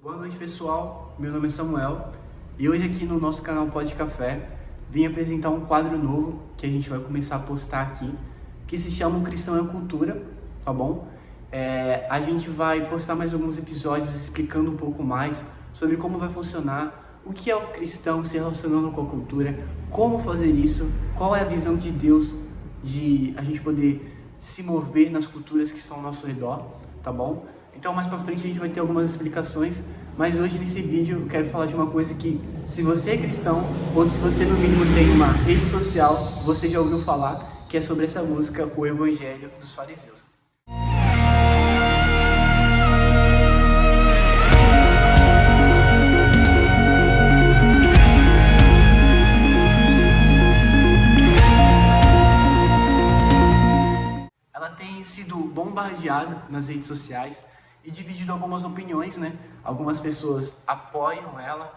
Boa noite, pessoal. Meu nome é Samuel e hoje aqui no nosso canal Pode Café vim apresentar um quadro novo que a gente vai começar a postar aqui, que se chama O Cristão é a Cultura, tá bom? A gente vai postar mais alguns episódios explicando um pouco mais sobre como vai funcionar, o que é o cristão se relacionando com a cultura, como fazer isso, qual é a visão de Deus de a gente poder se mover nas culturas que estão ao nosso redor, tá bom? Então mais pra frente a gente vai ter algumas explicações, mas hoje nesse vídeo eu quero falar de uma coisa que, se você é cristão, ou se você no mínimo tem uma rede social, você já ouviu falar, que é sobre essa música, O Evangelho dos Fariseus. Ela tem sido bombardeada nas redes sociais e dividido algumas opiniões, né? Algumas pessoas apoiam ela,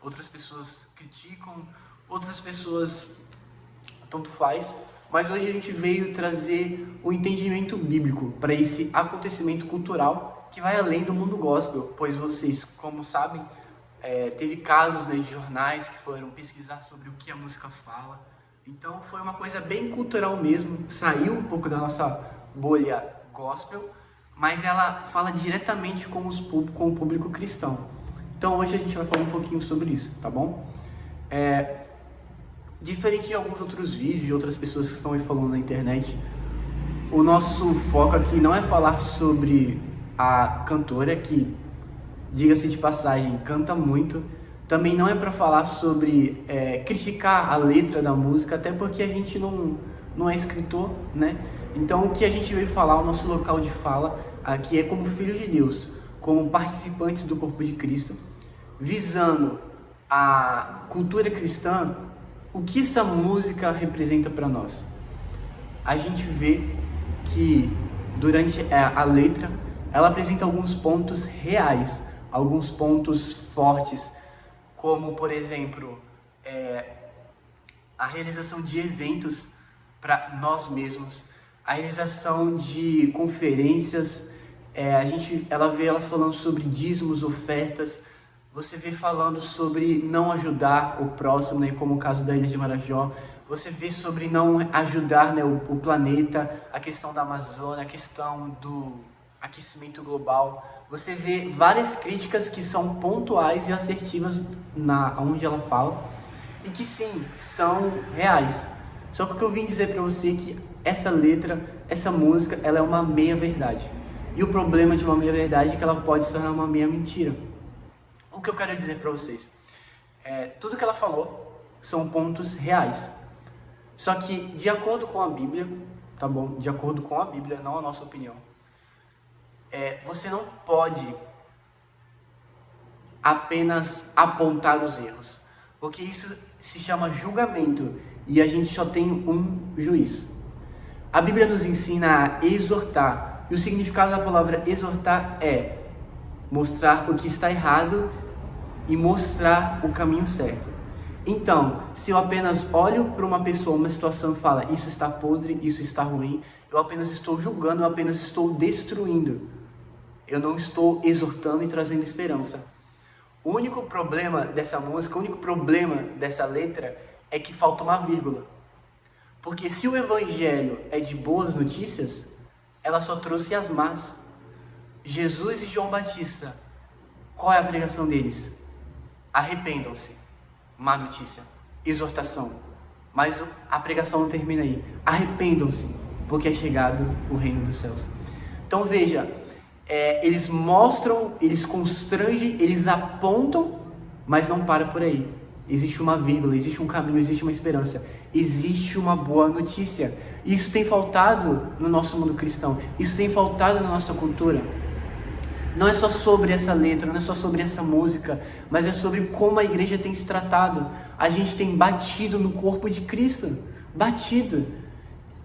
outras pessoas criticam, outras pessoas tanto faz. Mas hoje a gente veio trazer o entendimento bíblico para esse acontecimento cultural que vai além do mundo gospel, pois vocês, como sabem, teve casos, né, de jornais que foram pesquisar sobre o que a música fala. Então foi uma coisa bem cultural mesmo, saiu um pouco da nossa bolha gospel, mas ela fala diretamente com o público cristão. Então hoje a gente vai falar um pouquinho sobre isso, tá bom? Diferente de alguns outros vídeos de outras pessoas que estão aí falando na internet, o nosso foco aqui não é falar sobre a cantora, que, diga-se de passagem, canta muito. Também não é para falar sobre criticar a letra da música, até porque a gente não é escritor, né? Então o que a gente veio falar, o nosso local de fala aqui é como filhos de Deus, como participantes do corpo de Cristo, visando a cultura cristã. O que essa música representa para nós? A gente vê que durante a letra ela apresenta alguns pontos reais, alguns pontos fortes, como por exemplo a realização de eventos para nós mesmos, a realização de conferências. Ela vê ela falando sobre dízimos, ofertas. Você vê falando sobre não ajudar o próximo, né, como o caso da Ilha de Marajó. Você vê sobre não ajudar, né, o planeta, a questão da Amazônia, a questão do aquecimento global. Você vê várias críticas que são pontuais e assertivas onde ela fala, e que sim, são reais. Só que o que eu vim dizer para você é que essa letra, essa música, ela é uma meia-verdade. E o problema de uma meia-verdade é que ela pode se tornar uma meia-mentira. O que eu quero dizer para vocês? Tudo que ela falou são pontos reais. Só que, de acordo com a Bíblia, tá bom? De acordo com a Bíblia, não a nossa opinião, você não pode apenas apontar os erros, porque isso se chama julgamento e a gente só tem um juiz. A Bíblia nos ensina a exortar, e o significado da palavra exortar é mostrar o que está errado e mostrar o caminho certo. Então, se eu apenas olho para uma pessoa, uma situação e falo, isso está podre, isso está ruim, eu apenas estou julgando, eu apenas estou destruindo. Eu não estou exortando e trazendo esperança. O único problema dessa música, o único problema dessa letra é que falta uma vírgula. Porque se o evangelho é de boas notícias, ela só trouxe as más. Jesus e João Batista, qual é a pregação deles? Arrependam-se. Má notícia. Exortação. Mas a pregação não termina aí. Arrependam-se, porque é chegado o reino dos céus. Então veja, eles mostram, eles constrangem, eles apontam, mas não para por aí. Existe uma vírgula, existe um caminho, existe uma esperança, existe uma boa notícia. E isso tem faltado no nosso mundo cristão, isso tem faltado na nossa cultura. Não é só sobre essa letra, não é só sobre essa música, mas é sobre como a igreja tem se tratado. A gente tem batido no corpo de Cristo, batido.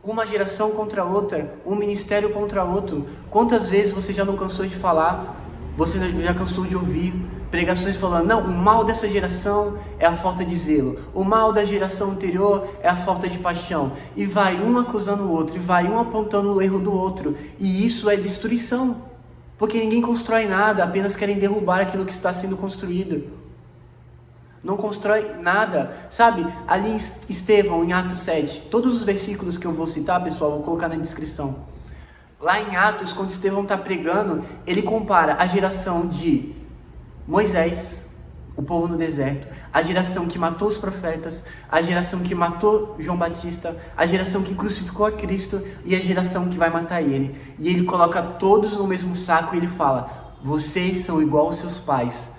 Uma geração contra a outra, um ministério contra outro. Quantas vezes você já não cansou de falar, você já cansou de ouvir pregações falando, não, o mal dessa geração é a falta de zelo, o mal da geração anterior é a falta de paixão, e vai um acusando o outro, e vai um apontando o erro do outro, e isso é destruição. Porque ninguém constrói nada, apenas querem derrubar aquilo que está sendo construído. Não constrói nada. Sabe, ali em Estevão, em Atos 7, todos os versículos que eu vou citar, pessoal, vou colocar na descrição. Lá em Atos, quando Estevão está pregando, ele compara a geração de Moisés, o povo no deserto, a geração que matou os profetas, a geração que matou João Batista, a geração que crucificou a Cristo e a geração que vai matar ele. E ele coloca todos no mesmo saco e ele fala: vocês são igual aos seus pais,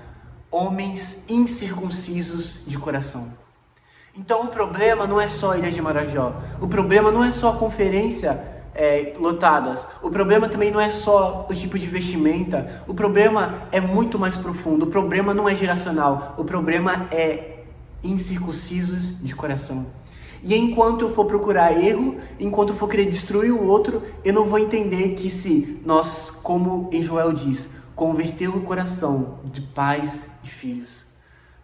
homens incircuncisos de coração. Então o problema não é só a Ilha de Marajó, o problema não é só a conferência lotadas, o problema também não é só o tipo de vestimenta, o problema é muito mais profundo, o problema não é geracional, o problema é incircuncisos de coração. E enquanto eu for procurar erro, enquanto eu for querer destruir o outro, eu não vou entender que se nós, como em Joel diz, converter o coração de pais e filhos,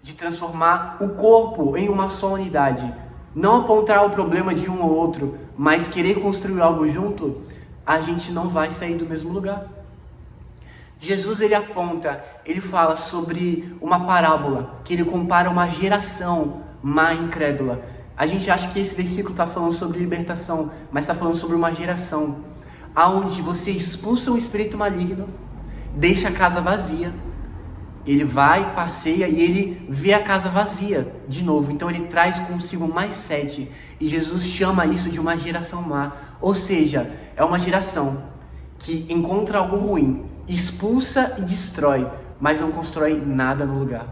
de transformar o corpo em uma só unidade, não apontar o problema de um ou outro, mas querer construir algo junto, a gente não vai sair do mesmo lugar. Jesus, ele aponta, ele fala sobre uma parábola, que ele compara uma geração má e incrédula. A gente acha que esse versículo está falando sobre libertação, mas está falando sobre uma geração, aonde você expulsa um espírito maligno, deixa a casa vazia, ele vai, passeia e ele vê a casa vazia de novo. Então ele traz consigo mais 7. E Jesus chama isso de uma geração má. Ou seja, é uma geração que encontra algo ruim, expulsa e destrói, mas não constrói nada no lugar.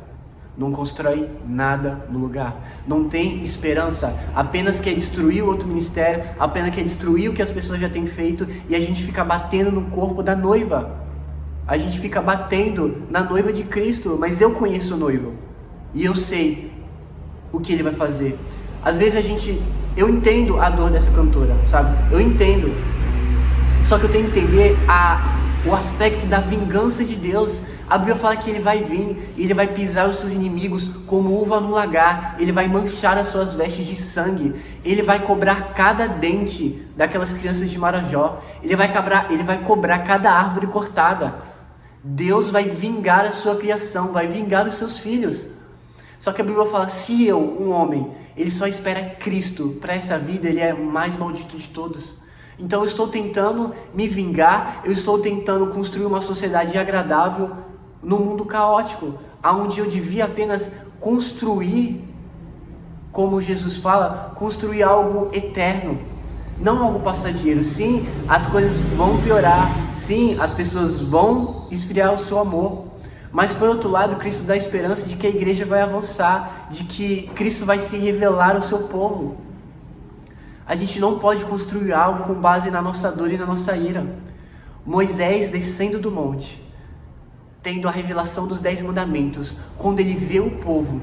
Não constrói nada no lugar. Não tem esperança. Apenas quer destruir o outro ministério, apenas quer destruir o que as pessoas já têm feito. E a gente fica batendo no corpo da noiva. A gente fica batendo na noiva de Cristo, mas eu conheço o noivo e eu sei o que ele vai fazer. Às vezes eu entendo a dor dessa cantora, sabe? Eu entendo. Só que eu tenho que entender o aspecto da vingança de Deus. A Bíblia fala que ele vai vir e ele vai pisar os seus inimigos como uva no lagar. Ele vai manchar as suas vestes de sangue. Ele vai cobrar cada dente daquelas crianças de Marajó. Ele vai cobrar cada árvore cortada. Deus vai vingar a sua criação, vai vingar os seus filhos. Só que a Bíblia fala, se um homem, ele só espera Cristo para essa vida, ele é o mais maldito de todos. Então eu estou tentando me vingar, eu estou tentando construir uma sociedade agradável num mundo caótico, onde eu devia apenas construir, como Jesus fala, construir algo eterno. Não algo passageiro. Sim, as coisas vão piorar. Sim, as pessoas vão esfriar o seu amor. Mas por outro lado, Cristo dá esperança de que a igreja vai avançar, de que Cristo vai se revelar ao seu povo. A gente não pode construir algo com base na nossa dor e na nossa ira. Moisés descendo do monte, tendo a revelação dos 10 mandamentos, quando ele vê o povo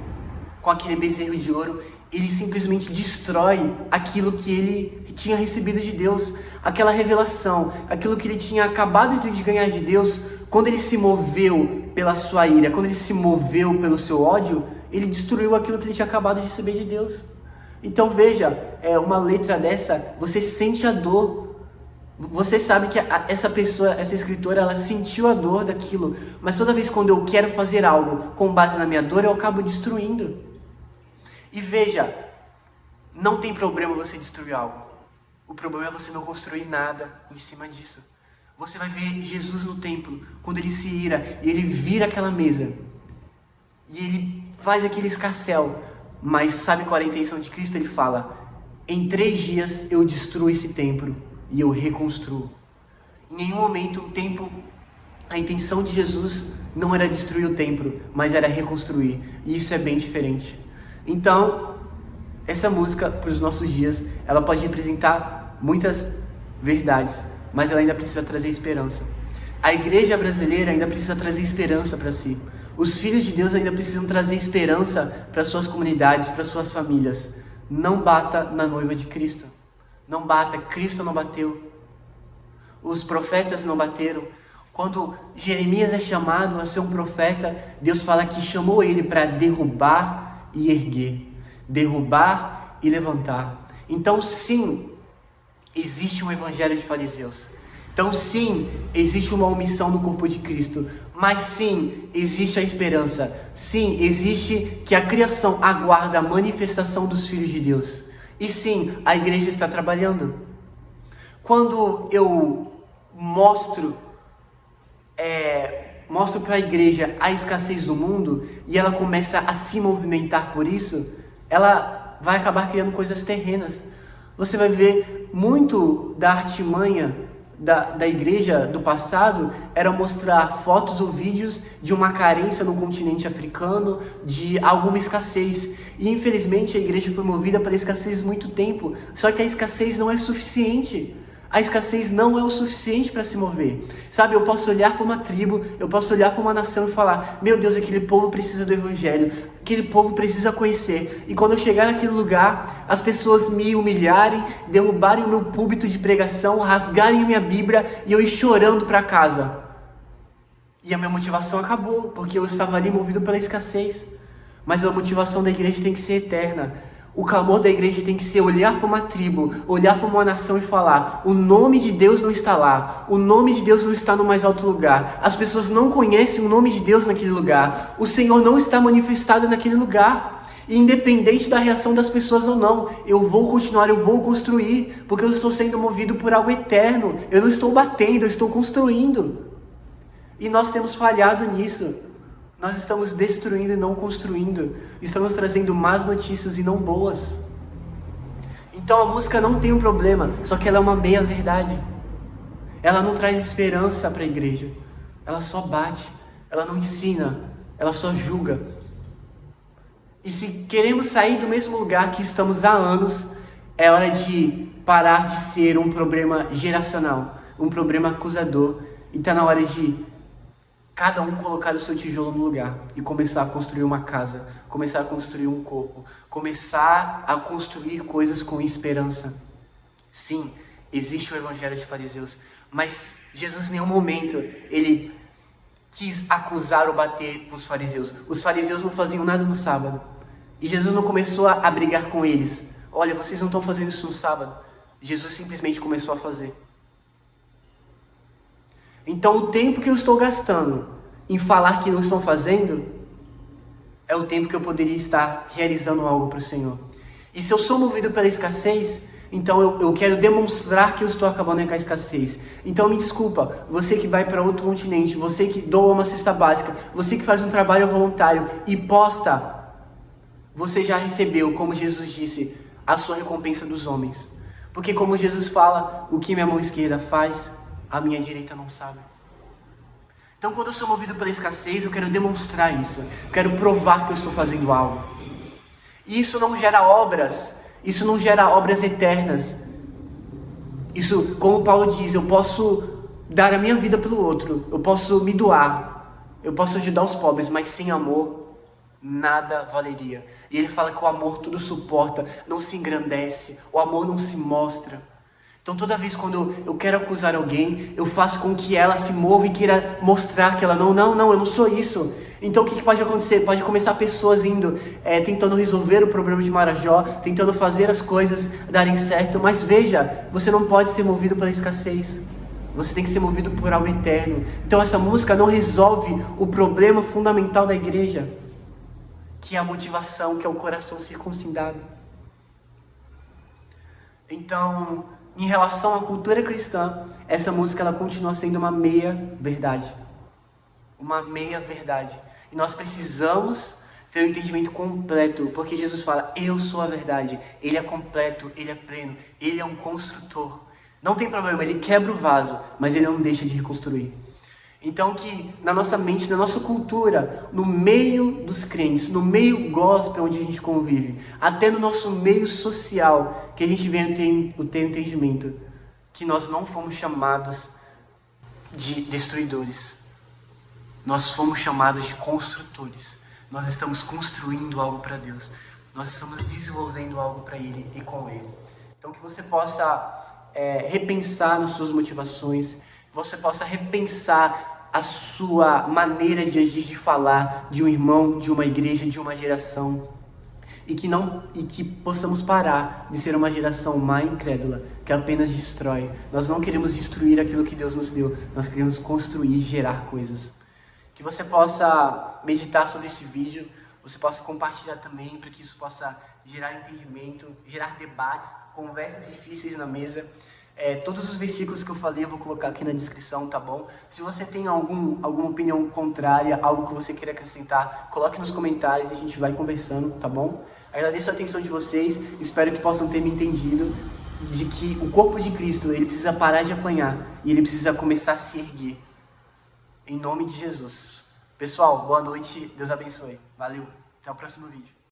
com aquele bezerro de ouro, ele simplesmente destrói aquilo que ele tinha recebido de Deus, aquela revelação, aquilo que ele tinha acabado de ganhar de Deus. Quando ele se moveu pela sua ira, quando ele se moveu pelo seu ódio, ele destruiu aquilo que ele tinha acabado de receber de Deus. Então veja, uma letra dessa, você sente a dor. Você sabe que essa pessoa, essa escritora, ela sentiu a dor daquilo, mas toda vez quando eu quero fazer algo com base na minha dor, eu acabo destruindo. E veja, não tem problema você destruir algo. O problema é você não construir nada em cima disso. Você vai ver Jesus no templo, quando ele se ira e ele vira aquela mesa. E ele faz aquele escarcéu. Mas sabe qual era a intenção de Cristo? Ele fala, em 3 dias eu destruo esse templo e eu reconstruo. Em nenhum momento a intenção de Jesus não era destruir o templo, mas era reconstruir. E isso é bem diferente. Então, essa música para os nossos dias, ela pode representar muitas verdades, mas ela ainda precisa trazer esperança. A igreja brasileira ainda precisa trazer esperança para si. Os filhos de Deus ainda precisam trazer esperança para suas comunidades, para suas famílias. Não bata na noiva de Cristo. Não bata, Cristo não bateu. Os profetas não bateram. Quando Jeremias é chamado a ser um profeta, Deus fala que chamou ele para derrubar e erguer, derrubar e levantar. Então sim, existe um evangelho de fariseus, Então sim, existe uma omissão no corpo de Cristo, mas sim, existe a esperança. Sim, existe que a criação aguarda a manifestação dos filhos de Deus. E sim, a igreja está trabalhando. Quando eu mostro para a igreja a escassez do mundo e ela começa a se movimentar por isso, ela vai acabar criando coisas terrenas. Você vai ver muito da artimanha da igreja do passado era mostrar fotos ou vídeos de uma carência no continente africano, de alguma escassez. E infelizmente a igreja foi movida pela escassez muito tempo, só que a escassez não é suficiente. A escassez não é o suficiente para se mover. Sabe, eu posso olhar para uma tribo, eu posso olhar para uma nação e falar: meu Deus, aquele povo precisa do evangelho, aquele povo precisa conhecer. E quando eu chegar naquele lugar, as pessoas me humilharem, derrubarem o meu púlpito de pregação, rasgarem a minha Bíblia e eu ir chorando para casa. E a minha motivação acabou, porque eu estava ali movido pela escassez. Mas a motivação da igreja tem que ser eterna. O clamor da igreja tem que ser olhar para uma tribo, olhar para uma nação e falar: o nome de Deus não está lá, o nome de Deus não está no mais alto lugar, as pessoas não conhecem o nome de Deus naquele lugar, o Senhor não está manifestado naquele lugar. E independente da reação das pessoas ou não, eu vou continuar, eu vou construir, porque eu estou sendo movido por algo eterno, eu não estou batendo, eu estou construindo. E nós temos falhado nisso. Nós estamos destruindo e não construindo. Estamos trazendo más notícias e não boas. Então a música não tem um problema, só que ela é uma meia-verdade. Ela não traz esperança para a igreja. Ela só bate, ela não ensina, ela só julga. E se queremos sair do mesmo lugar que estamos há anos, é hora de parar de ser um problema geracional, um problema acusador. E está na hora de cada um colocar o seu tijolo no lugar e começar a construir uma casa, começar a construir um corpo, começar a construir coisas com esperança. Sim, existe o evangelho de fariseus, mas Jesus em nenhum momento ele quis acusar ou bater com os fariseus. Os fariseus não faziam nada no sábado. E Jesus não começou a brigar com eles. Olha, vocês não estão fazendo isso no sábado. Jesus simplesmente começou a fazer. Então o tempo que eu estou gastando em falar que não estão fazendo é o tempo que eu poderia estar realizando algo para o Senhor. E se eu sou movido pela escassez, então eu quero demonstrar que eu estou acabando com a escassez. Então me desculpa, você que vai para outro continente, você que doa uma cesta básica, você que faz um trabalho voluntário e posta, você já recebeu, como Jesus disse, a sua recompensa dos homens. Porque como Jesus fala, o que minha mão esquerda faz, a minha direita não sabe. Então quando eu sou movido pela escassez, eu quero demonstrar isso. Eu quero provar que eu estou fazendo algo. E isso não gera obras. Isso não gera obras eternas. Isso, como Paulo diz, eu posso dar a minha vida pelo outro. Eu posso me doar. Eu posso ajudar os pobres, mas sem amor, nada valeria. E ele fala que o amor tudo suporta, não se engrandece. O amor não se mostra. Então toda vez quando eu quero acusar alguém, eu faço com que ela se mova e queira mostrar que ela não, eu não sou isso. Então o que pode acontecer? Pode começar pessoas indo, tentando resolver o problema de Marajó, tentando fazer as coisas darem certo, mas veja, você não pode ser movido pela escassez. Você tem que ser movido por algo eterno. Então essa música não resolve o problema fundamental da igreja, que é a motivação, que é o coração circuncidado. Então, em relação à cultura cristã, essa música ela continua sendo uma meia-verdade. Uma meia-verdade. E nós precisamos ter um entendimento completo, porque Jesus fala: eu sou a verdade. Ele é completo, ele é pleno, ele é um construtor. Não tem problema, ele quebra o vaso, mas ele não deixa de reconstruir. Então que na nossa mente, na nossa cultura, no meio dos crentes, no meio gospel onde a gente convive, até no nosso meio social, que a gente venha ter o entendimento que nós não fomos chamados de destruidores. Nós fomos chamados de construtores. Nós estamos construindo algo para Deus. Nós estamos desenvolvendo algo para Ele e com Ele. Então que você possa repensar nas suas motivações, você possa repensar a sua maneira de agir, de falar, de um irmão, de uma igreja, de uma geração. e que possamos parar de ser uma geração má e incrédula que apenas destrói. Nós não queremos destruir aquilo que Deus nos deu, nós queremos construir e gerar coisas. Que você possa meditar sobre esse vídeo, você possa compartilhar também, para que isso possa gerar entendimento, gerar debates, conversas difíceis na mesa. Todos os versículos que eu falei eu vou colocar aqui na descrição, tá bom? Se você tem alguma opinião contrária, algo que você queira acrescentar, coloque nos comentários e a gente vai conversando, tá bom? Agradeço a atenção de vocês, espero que possam ter me entendido de que o corpo de Cristo, ele precisa parar de apanhar e ele precisa começar a se erguer. Em nome de Jesus. Pessoal, boa noite, Deus abençoe. Valeu, até o próximo vídeo.